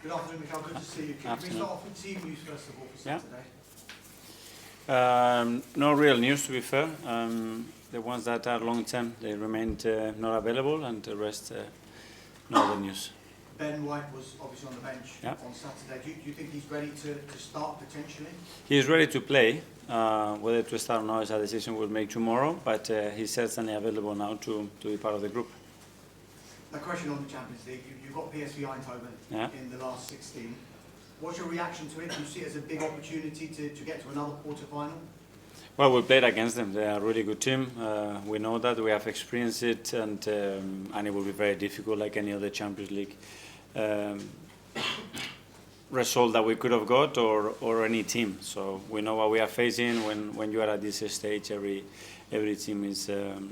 Good afternoon, Mikel. Good to see you. Can we start off with team news first of all for Saturday? No real news, to be fair. The ones that are long-term, they remained not available, and the rest, no other news. Ben White was obviously on the bench on Saturday. Do you think he's ready to start potentially? He is ready to play. Whether to start or not is a decision we'll make tomorrow, but he's certainly available now to be part of the group. A question on the Champions League. You've got PSV Eindhoven in the last 16. What's your reaction to it? Do you see it as a big opportunity to get to another quarter-final? Well, we played against them. They are a really good team. We know that. We have experienced it, and it will be very difficult, like any other Champions League result that we could have got, or any team. So we know what we are facing. When you are at this stage, every team is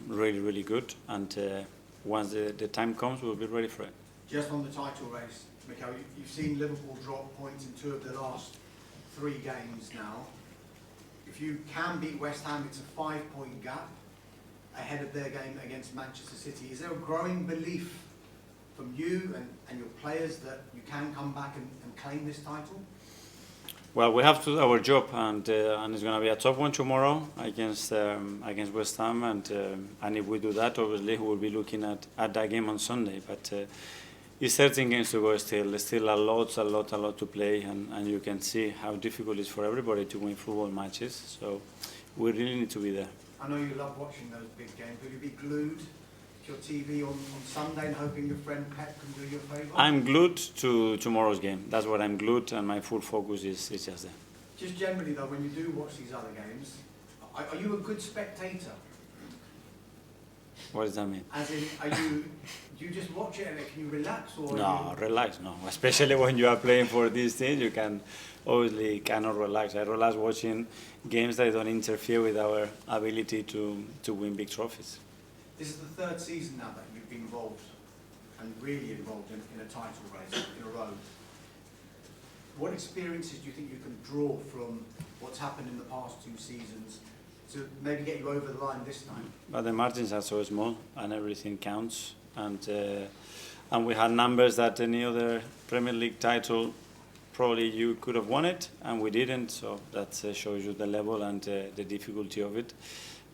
really, really good. And once the time comes, we'll be ready for it. Just on the title race, Mikel, you've seen Liverpool drop points in 2 of the last 3 games now. If you can beat West Ham, it's a 5-point gap ahead of their game against Manchester City. Is there a growing belief from you and your players that you can come back and claim this title? Well, we have to do our job, and it's going to be a tough one tomorrow against West Ham, and if we do that, obviously we'll be looking at that game on Sunday. But it's 13 games to go still a lot to play, and you can see how difficult it is for everybody to win football matches. So we really need to be there. I know you love watching those big games. Will you be glued to your TV on Sunday and hoping your friend Pep can do you a favour? I'm glued to tomorrow's game. That's what I'm glued, and my full focus is just there. Just generally though, when you do watch these other games, are you a good spectator? What does that mean? As in, do you just watch it and can you relax? Or no, relax, no. Especially when you are playing for these teams, you cannot relax. I relax watching games that don't interfere with our ability to win big trophies. This is the 3rd season now that you've been involved, and really involved in a title race in a row. What experiences do you think you can draw from what's happened in the past 2 seasons to maybe get you over the line this time? But the margins are so small, and everything counts. And we had numbers that any other Premier League title probably you could have won it, and we didn't. So that shows you the level and the difficulty of it.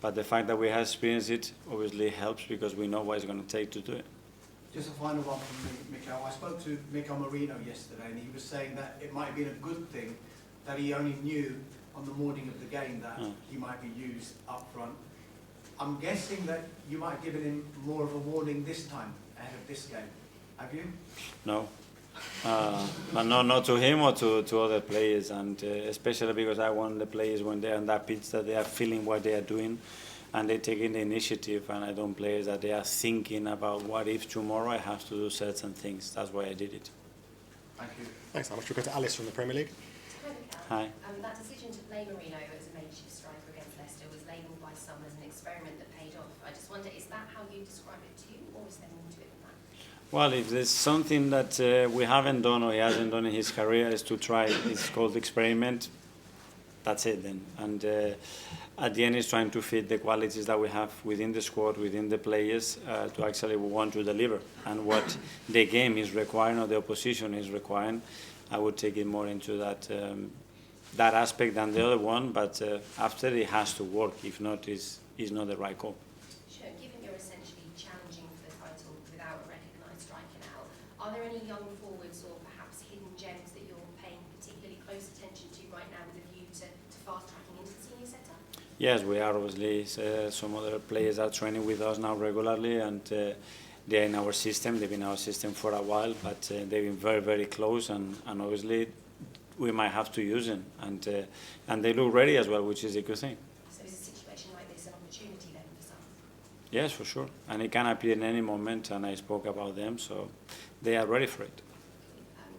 But the fact that we have experienced it obviously helps, because we know what it's going to take to do it. Just a final one from me, Mikel. I spoke to Mikel Marino yesterday, and he was saying that it might have been a good thing that he only knew on the morning of the game that he might be used up front. I'm guessing that you might have given him more of a warning this time ahead of this game. Have you? No. But not to him or to other players, and especially because I want the players, when they're on that pitch, that they are feeling what they are doing and they're taking the initiative, and I don't players that they are thinking about what if tomorrow I have to do certain things. That's why I did it. Thank you. Thanks so much. We'll go to Alice from the Premier League. Hi. That decision to play Marino as a makeshift striker against Leicester was labelled by some as an experiment that paid off. I just wonder, is that how you describe it too, or is there more to it than that? Well, if there's something that we haven't done or he hasn't done in his career is to try, it's called experiment, that's it then. And at the end it's trying to fit the qualities that we have within the squad, within the players, to actually want to deliver. And what the game is requiring or the opposition is requiring, I would take it more into that that aspect than the other one, but after it has to work. If not, it's not the right call. Sure. Given you're essentially challenging for the title without a recognised striker now, are there any young forwards or perhaps hidden gems that you're paying particularly close attention to right now with a view to fast-tracking into the senior setup? Yes, we are obviously. Some other players are training with us now regularly, and they're in our system. They've been in our system for a while, but they've been very, very close, and obviously we might have to use them, and they look ready as well, which is a good thing. So is a situation like this an opportunity then for some? Yes, for sure, and it can appear in any moment, and I spoke about them, so they are ready for it.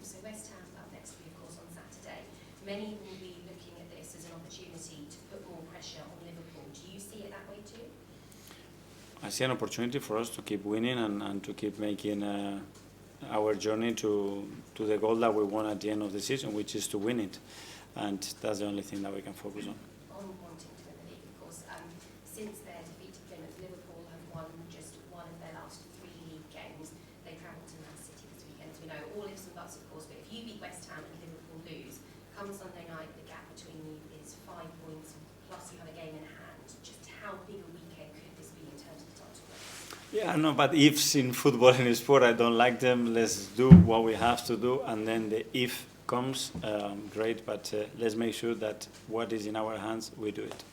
So West Ham up next for you, of course, on Saturday. Many will be looking at this as an opportunity to put more pressure on Liverpool. Do you see it that way too? I see an opportunity for us to keep winning and to keep making our journey to the goal that we want at the end of the season, which is to win it, and that's the only thing that we can focus on. On wanting to win the league, of course, since their defeat to Plymouth, Liverpool have won just one of their last 3 league games. They travelled to Man City this weekend, as we know, all ifs and buts, of course, but if you beat West Ham and Liverpool lose, come Sunday night, the gap between you is 5 points, plus you have a game in hand. Just how big a weekend could this be in terms of the title race? Yeah, no, but ifs in football and in sport, I don't like them. Let's do what we have to do, and then the if comes, great, but let's make sure that what is in our hands, we do it.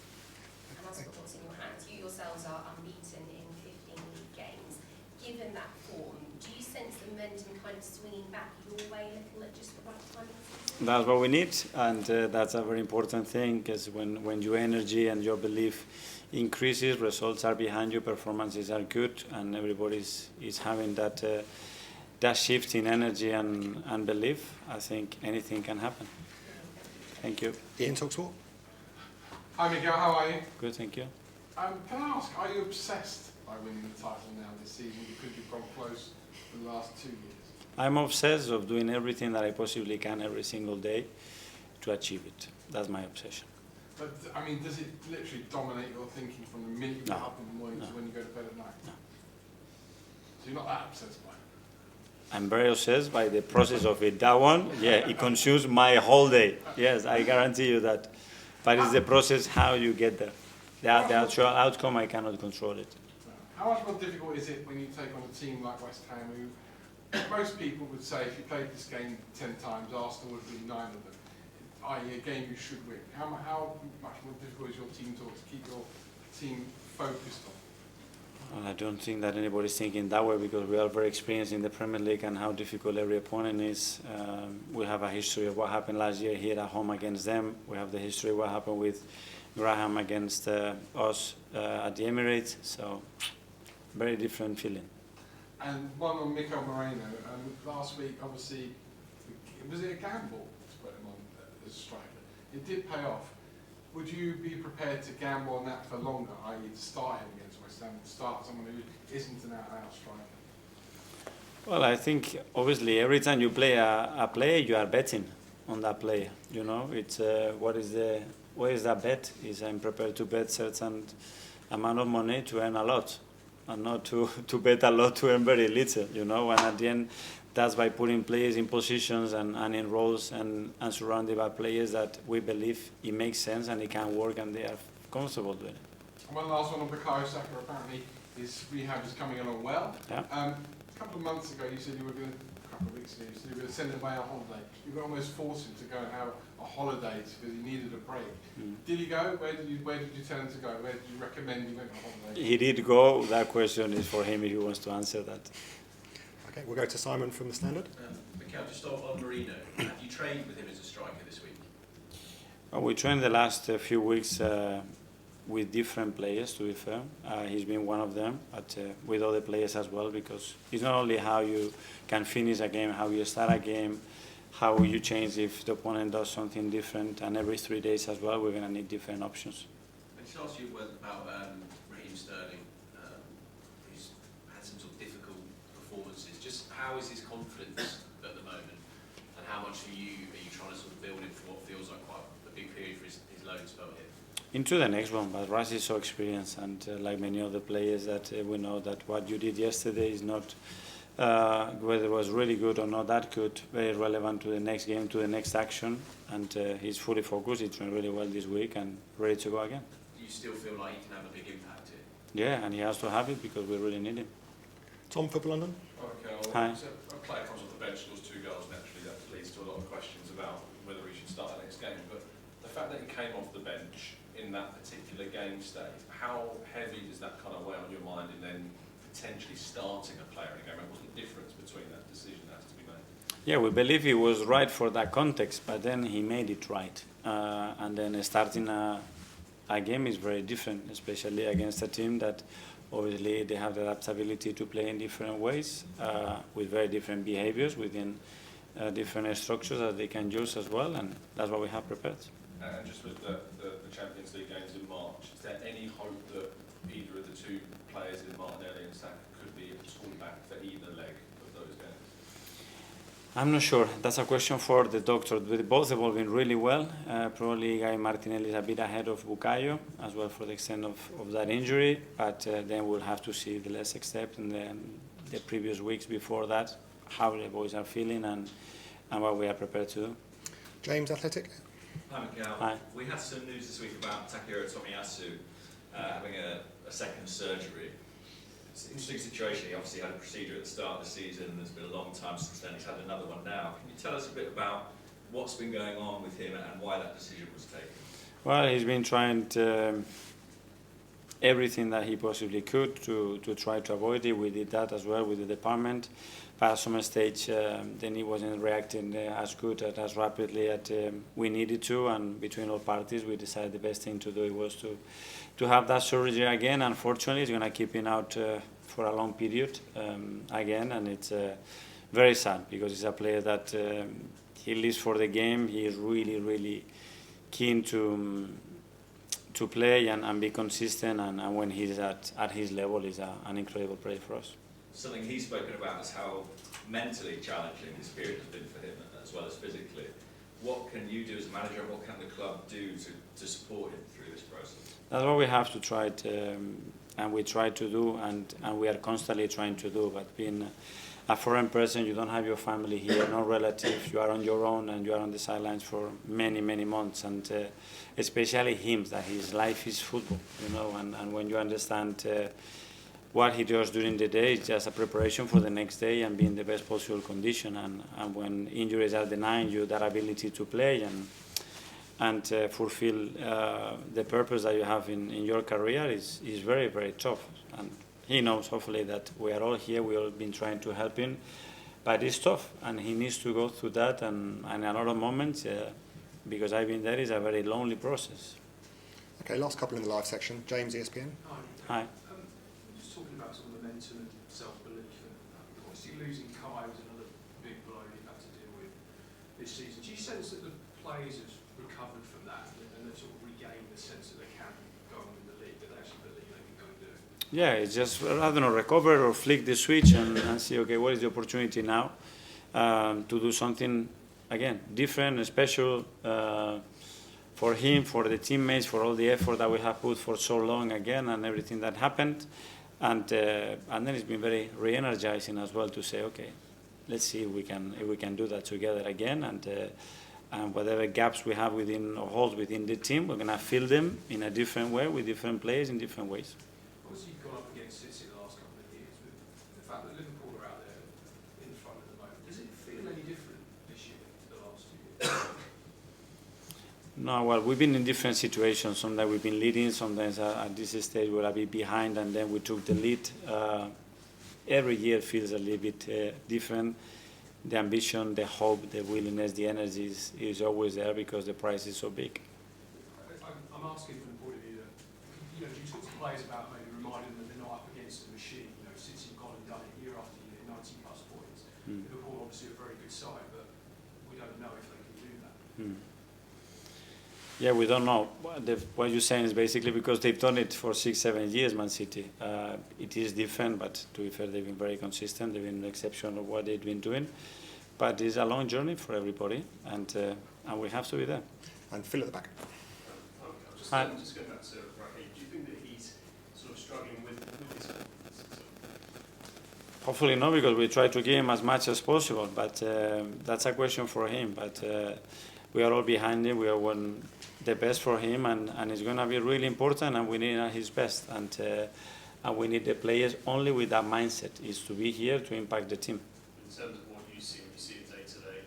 And as for what's in your hands, you yourselves are unbeaten in 15 league games. Given that form, do you sense the momentum kind of swinging back your way a little at just the right time of the season? That's what we need, and that's a very important thing, because when your energy and your belief increases, results are behind you, performances are good, and everybody is having that shift in energy and belief. I think anything can happen. Thank you. Ian, talkSPORT. Hi Miguel, how are you? Good, thank you. Can I ask, are you obsessed by winning the title now this season because you've gone close the last 2 years? I'm obsessed of doing everything that I possibly can every single day to achieve it. That's my obsession. But, I mean, does it literally dominate your thinking from the minute you get up in the morning to when you go to bed at night? No. So you're not that obsessed by it? I'm very obsessed by the process of it. That one, yeah, it consumes my whole day. Yes, I guarantee you that. But it's the process, how you get there. The actual outcome, I cannot control it. How much more difficult is it when you take on a team like West Ham, who most people would say if you played this game 10 times, Arsenal would be 9 of them, i.e. a game you should win? How much more difficult is your team talk to keep your team focused on? Well, I don't think that anybody's thinking that way, because we are very experienced in the Premier League and how difficult every opponent is. We have a history of what happened last year here at home against them. We have the history of what happened with Graham against us at the Emirates. So, very different feeling. And one on Mikel Moreno. Last week, obviously, was it a gamble to put him on as a striker? It did pay off. Would you be prepared to gamble on that for longer, i.e. to start him against West Ham, to start someone who isn't an out-and-out striker? Well, I think obviously every time you play a player, you are betting on that player. You know, it's what is that bet? Is I'm prepared to bet certain amount of money to earn a lot, and not to bet a lot to earn very little. You know, and at the end, that's by putting players in positions and in roles and surrounded by players that we believe it makes sense and it can work and they are comfortable doing it. And one last one on Bukayo Saka. Apparently, his rehab is coming along well. Yeah. A couple of months ago, you said you were going to. A couple of weeks ago, you said you were going to send him away on holiday. You were almost forced him to go and have a holiday because he needed a break. Did he go? Where did you tell him to go? Where did you recommend he went on holiday? He did go. That question is for him if he wants to answer that. Okay, we'll go to Simon from the Standard. Mikel, just on Marino, have you trained with him as a striker this week? Well, we trained the last few weeks with different players, to be fair. He's been one of them, but with other players as well, because it's not only how you can finish a game, how you start a game, how you change if the opponent does something different, and every 3 days as well, we're going to need different options. I just asked you about Raheem Sterling, who's had some sort of difficult performances. Just how is his confidence at the moment, and how much are you trying to sort of build him for what feels like quite a big period for his loan spell here? Into the next one, but Ras is so experienced, and like many other players, that we know that what you did yesterday is not, whether it was really good or not that good, very relevant to the next game, to the next action, and he's fully focused. He's doing really well this week and ready to go again. Do you still feel like he can have a big impact here? Yeah, and he has to have it because we really need him. Tom, Football London. Okay, well, Hi. so a player comes off the bench, scores 2 goals, naturally that leads to a lot of questions about whether he should start the next game. But the fact that he came off the bench in that particular game state, how heavy does that kind of weigh on your mind in then potentially starting a player in a game? What's the difference between that decision that has to be made? Yeah, we believe he was right for that context, but then he made it right. And then starting a game is very different, especially against a team that obviously they have the adaptability to play in different ways, with very different behaviors within different structures that they can use as well, and that's what we have prepared. And just with the Champions League games in March, is there any hope that either of the 2 players in Martinelli and Saka could be called back for either leg of those games? I'm not sure. That's a question for the doctor. Both evolving really well. Probably Guy Martinelli is a bit ahead of Bukayo as well for the extent of that injury, but then we'll have to see the last step in the previous weeks before that, how the boys are feeling, and what we are prepared to do. James, Athletic. Hi, Mikel. Hi. We had some news this week about Takehiro Tomiyasu having a second surgery. It's an interesting situation. He obviously had a procedure at the start of the season, and there's been a long time since then. He's had another one now. Can you tell us a bit about what's been going on with him and why that decision was taken? Well, he's been trying everything that he possibly could to try to avoid it. We did that as well with the department. But at some stage, then he wasn't reacting as good and as rapidly as we needed to. And between all parties, we decided the best thing to do was to have that surgery again. Unfortunately, it's going to keep him out for a long period again. And it's very sad because he's a player that he lives for the game. He is really, really keen to play and be consistent, and when he's at his level, he's an incredible player for us. Something he's spoken about is how mentally challenging this period has been for him as well as physically. What can you do as a manager, and what can the club do to support him through this process? That's what we have to try and we try to do, and we are constantly trying to do. But being a foreign person, you don't have your family here, no relatives, you are on your own and you are on the sidelines for many, many months. And especially him, that his life is football, you know, and when you understand what he does during the day is just a preparation for the next day and be in the best possible condition. And when injuries are denying you that ability to play and fulfill the purpose that you have in your career is very, very tough. And he knows, hopefully, that we are all here. We all been trying to help him, but it's tough, and he needs to go through that. And a lot of moments, because I've been there, is a very lonely process. Okay, last couple in the live section. James, ESPN. Hi. Just talking about sort of momentum and self-belief, and obviously losing Kai was another big blow you've had to deal with this season. Do you sense that the players have recovered from that and they've sort of regained the sense that they can go on in the league, that they actually believe they can go and do it? Yeah, it's just, I don't know, recover or flick the switch and see, okay, what is the opportunity now to do something, again, different, special for him, for the teammates, for all the effort that we have put for so long again and everything that happened. And then it's been very re-energizing as well to say, okay, let's see if we can do that together again. And whatever gaps we have within or holes within the team, we're going to fill them in a different way with different players in different ways. Obviously, you've gone up against City the last couple of years, but the fact that Liverpool are out there in front at the moment, does it feel any different this year to the last 2 years? No, well, we've been in different situations. Sometimes we've been leading, sometimes at this stage we'll be behind, and then we took the lead. Every year feels a little bit different. The ambition, the hope, the willingness, the energy is always there because the prize is so big. I'm asking from the point of view that, you know, you talk to players about maybe reminding them that they're not up against a machine. You know, City have gone and done it year after year, 90 plus points. Liverpool obviously a very good side, but we don't know if they can do that. Yeah, we don't know. What you're saying is basically because they've done it for 6-7 years, Man City. It is different, but to be fair, they've been very consistent. They've been an exception of what they've been doing. But it's a long journey for everybody, and we have to be there. And Phil at the back. Just Hi. just going back to Raheem, do you think that he's sort of struggling with his Hopefully not, because we try to give him as much as possible. But that's a question for him. But we are all behind him. We are the best for him, and it's going to be really important, and we need his best. And we need the players only with that mindset, is to be here to impact the team. in terms of what you see when you see him day to day?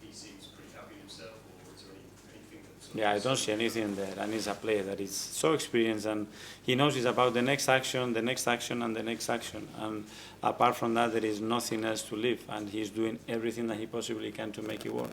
He seems pretty happy with himself, or is there anything that sort of Yeah, I don't see anything there. And he's a player that is so experienced, and he knows it's about the next action, the next action, and the next action. And apart from that, there is nothing else to live, and he's doing everything that he possibly can to make it work.